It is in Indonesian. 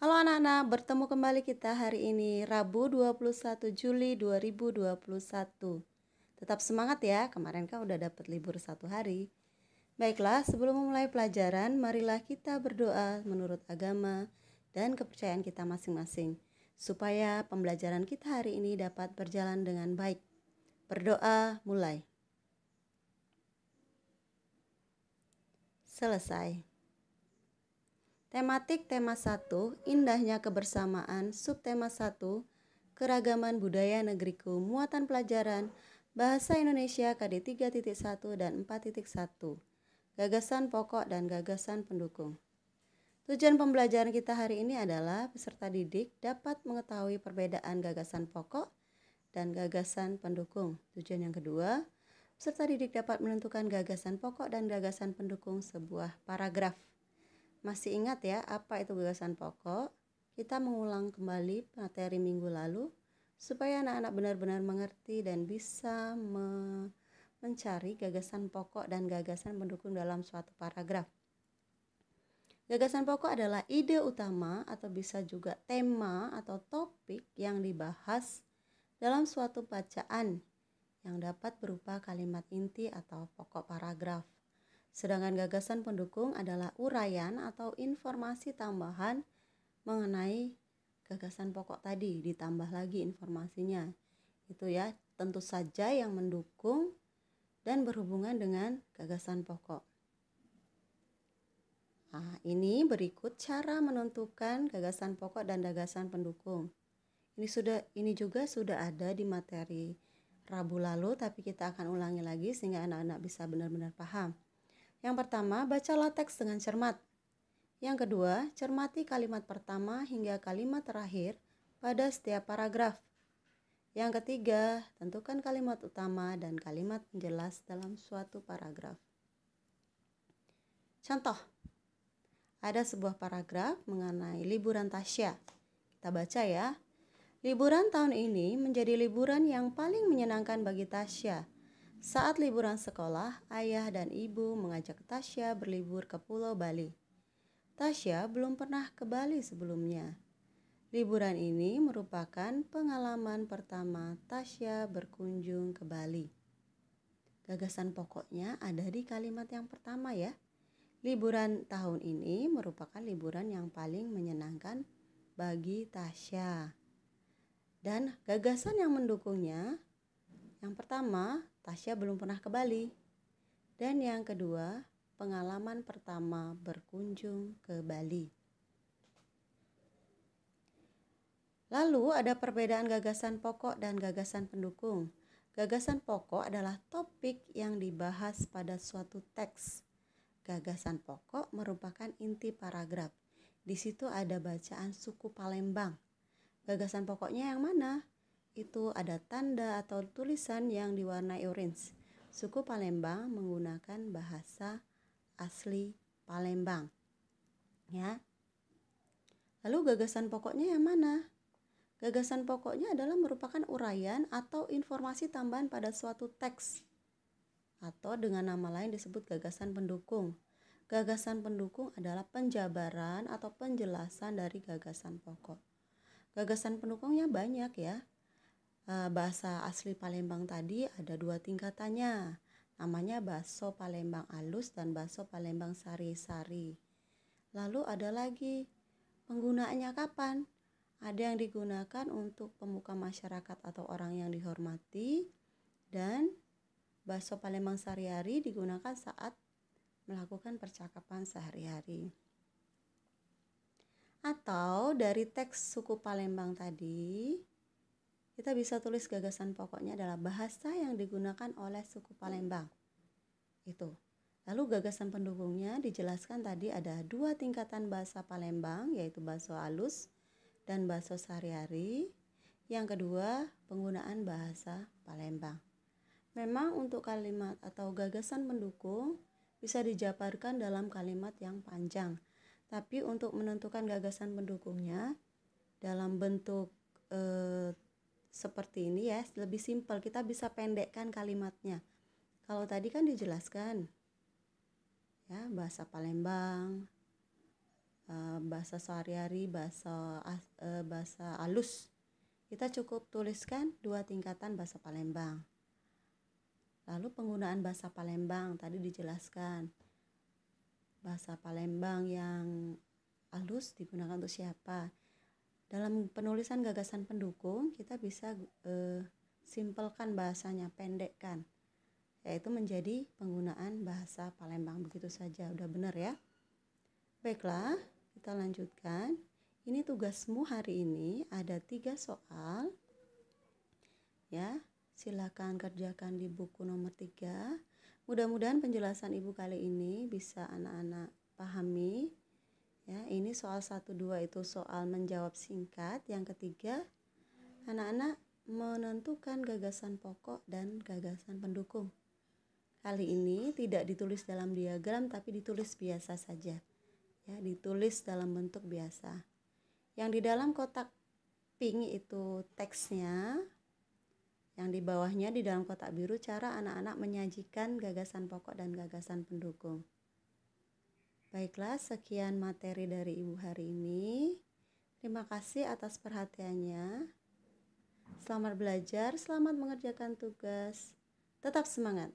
Halo anak-anak, bertemu kembali kita hari ini Rabu 21 Juli 2021. Tetap semangat ya, kemarin kan udah dapat libur 1 hari. Baiklah, sebelum memulai pelajaran, marilah kita berdoa menurut agama dan kepercayaan kita masing-masing, supaya pembelajaran kita hari ini dapat berjalan dengan baik. Berdoa, mulai. Selesai. Tematik tema 1, indahnya kebersamaan. Subtema 1, keragaman budaya negeriku. Muatan pelajaran Bahasa Indonesia KD 3.1 dan 4.1. Gagasan pokok dan gagasan pendukung. Tujuan pembelajaran kita hari ini adalah peserta didik dapat mengetahui perbedaan gagasan pokok dan gagasan pendukung. Tujuan yang kedua, peserta didik dapat menentukan gagasan pokok dan gagasan pendukung sebuah paragraf. Masih ingat ya apa itu gagasan pokok? Kita mengulang kembali materi minggu lalu supaya anak-anak benar-benar mengerti dan bisa mencari gagasan pokok dan gagasan pendukung dalam suatu paragraf. Gagasan pokok adalah ide utama atau bisa juga tema atau topik yang dibahas dalam suatu bacaan yang dapat berupa kalimat inti atau pokok paragraf. Sedangkan gagasan pendukung adalah uraian atau informasi tambahan mengenai gagasan pokok tadi, ditambah lagi informasinya. Itu ya, tentu saja yang mendukung dan berhubungan dengan gagasan pokok. Nah, ini berikut cara menentukan gagasan pokok dan gagasan pendukung. Ini juga sudah ada di materi Rabu lalu, tapi kita akan ulangi lagi sehingga anak-anak bisa benar-benar paham. Yang pertama, bacalah teks dengan cermat. Yang kedua, cermati kalimat pertama hingga kalimat terakhir pada setiap paragraf. Yang ketiga, tentukan kalimat utama dan kalimat penjelas dalam suatu paragraf. Contoh, ada sebuah paragraf mengenai liburan Tasya. Kita baca ya. Liburan tahun ini menjadi liburan yang paling menyenangkan bagi Tasya. Saat liburan sekolah, ayah dan ibu mengajak Tasya berlibur ke Pulau Bali. Tasya belum pernah ke Bali sebelumnya. Liburan ini merupakan pengalaman pertama Tasya berkunjung ke Bali. Gagasan pokoknya ada di kalimat yang pertama ya. Liburan tahun ini merupakan liburan yang paling menyenangkan bagi Tasya. Dan gagasan yang mendukungnya, yang pertama, Tasya belum pernah ke Bali. Dan yang kedua, pengalaman pertama berkunjung ke Bali. Lalu ada perbedaan gagasan pokok dan gagasan pendukung. Gagasan pokok adalah topik yang dibahas pada suatu teks. Gagasan pokok merupakan inti paragraf. Di situ ada bacaan suku Palembang. Gagasan pokoknya yang mana? Itu ada tanda atau tulisan yang diwarnai orange. Suku Palembang menggunakan bahasa asli Palembang. Ya. Lalu gagasan pokoknya yang mana? Gagasan pokoknya adalah merupakan uraian atau informasi tambahan pada suatu teks. Atau dengan nama lain disebut gagasan pendukung. Gagasan pendukung adalah penjabaran atau penjelasan dari gagasan pokok. Gagasan pendukungnya banyak ya. Bahasa asli Palembang tadi ada 2 tingkatannya. Namanya bakso Palembang alus dan bakso Palembang sari-sari. Lalu ada lagi penggunaannya kapan? Ada yang digunakan untuk pemuka masyarakat atau orang yang dihormati. Dan bakso Palembang sari-sari digunakan saat melakukan percakapan sehari-hari. Atau dari teks suku Palembang tadi, kita bisa tulis gagasan pokoknya adalah bahasa yang digunakan oleh suku Palembang. Itu. Lalu gagasan pendukungnya dijelaskan tadi ada 2 tingkatan bahasa Palembang, yaitu bahasa halus dan bahasa sehari-hari. Yang kedua, penggunaan bahasa Palembang. Memang untuk kalimat atau gagasan pendukung bisa dijabarkan dalam kalimat yang panjang. Tapi untuk menentukan gagasan pendukungnya dalam bentuk seperti ini ya, lebih simpel, kita bisa pendekkan kalimatnya. Kalau tadi kan dijelaskan ya bahasa Palembang, bahasa sehari-hari, bahasa halus, kita cukup tuliskan 2 tingkatan bahasa Palembang. Lalu penggunaan bahasa Palembang tadi dijelaskan. Bahasa Palembang yang halus digunakan untuk siapa? Dalam penulisan gagasan pendukung kita bisa simpelkan bahasanya, pendekkan, yaitu menjadi penggunaan bahasa Palembang. Begitu saja, udah benar ya. Baiklah, kita lanjutkan. Ini tugasmu hari ini, ada 3 soal ya. Silakan kerjakan di buku nomor 3. Mudah-mudahan penjelasan ibu kali ini bisa anak-anak pahami ya. Ini soal 1-2 itu soal menjawab singkat. Yang ketiga, anak-anak menentukan gagasan pokok dan gagasan pendukung. Kali ini tidak ditulis dalam diagram tapi ditulis biasa saja ya, ditulis dalam bentuk biasa. Yang di dalam kotak pink itu teksnya, yang di bawahnya di dalam kotak biru cara anak-anak menyajikan gagasan pokok dan gagasan pendukung. Baiklah, sekian materi dari ibu hari ini. Terima kasih atas perhatiannya. Selamat belajar, selamat mengerjakan tugas. Tetap semangat.